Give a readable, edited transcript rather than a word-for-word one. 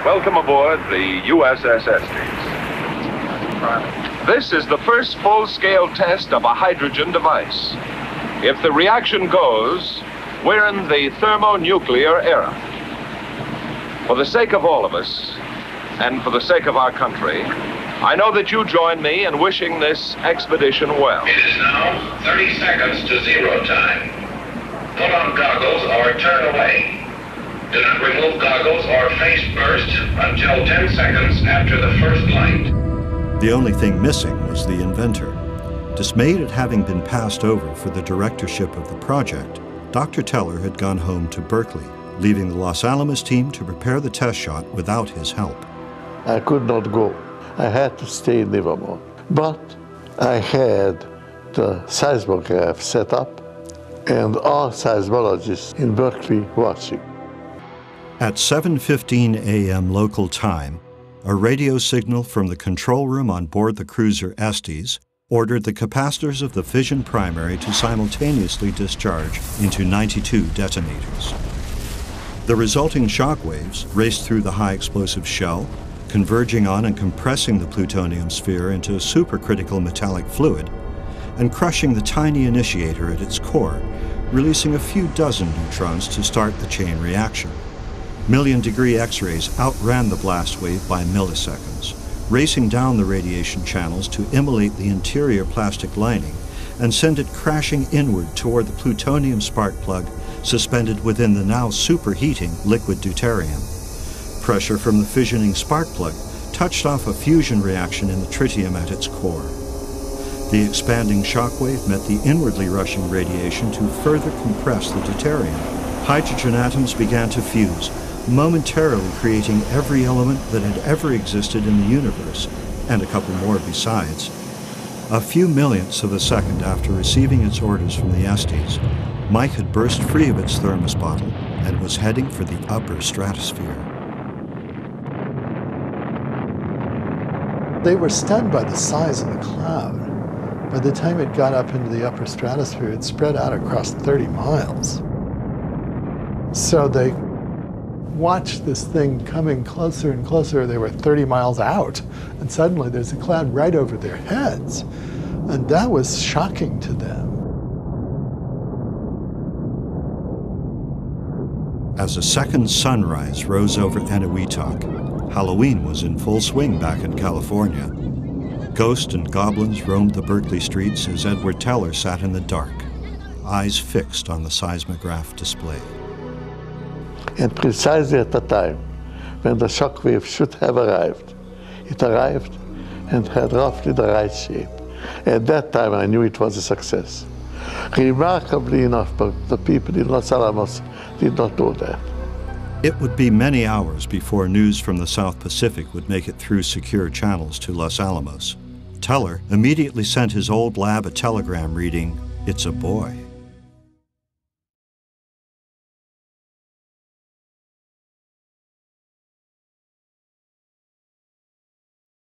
Welcome aboard the USS Estes. This is the first full-scale test of a hydrogen device. If the reaction goes, we're in the thermonuclear era. For the sake of all of us, and for the sake of our country, I know that you join me in wishing this expedition well. It is now 30 seconds to zero time. Put on goggles or turn away. Do not remove goggles or face burst until 10 seconds after the first light. The only thing missing was the inventor. Dismayed at having been passed over for the directorship of the project, Dr. Teller had gone home to Berkeley, leaving the Los Alamos team to prepare the test shot without his help. I could not go. I had to stay in Livermore. But I had the seismograph set up and all seismologists in Berkeley watching. At 7:15 a.m. local time, a radio signal from the control room on board the cruiser Estes ordered the capacitors of the fission primary to simultaneously discharge into 92 detonators. The resulting shock waves raced through the high explosive shell, converging on and compressing the plutonium sphere into a supercritical metallic fluid, and crushing the tiny initiator at its core, releasing a few dozen neutrons to start the chain reaction. Million-degree X-rays outran the blast wave by milliseconds, racing down the radiation channels to immolate the interior plastic lining and send it crashing inward toward the plutonium spark plug suspended within the now superheating liquid deuterium. Pressure from the fissioning spark plug touched off a fusion reaction in the tritium at its core. The expanding shockwave met the inwardly rushing radiation to further compress the deuterium. Hydrogen atoms began to fuse, momentarily creating every element that had ever existed in the universe, and a couple more besides. A few millionths of a second after receiving its orders from the Estes, Mike had burst free of its thermos bottle and was heading for the upper stratosphere. They were stunned by the size of the cloud. By the time it got up into the upper stratosphere, it spread out across 30 miles. So they watched this thing coming closer and closer. They were 30 miles out, and suddenly there's a cloud right over their heads. And that was shocking to them. As a second sunrise rose over Eniwetok, Halloween was in full swing back in California. Ghosts and goblins roamed the Berkeley streets as Edward Teller sat in the dark, eyes fixed on the seismograph display. And precisely at the time when the shockwave should have arrived, it arrived and had roughly the right shape. At that time I knew it was a success. Remarkably enough, but the people in Los Alamos did not know that. It would be many hours before news from the South Pacific would make it through secure channels to Los Alamos. Teller immediately sent his old lab a telegram reading, "It's a boy."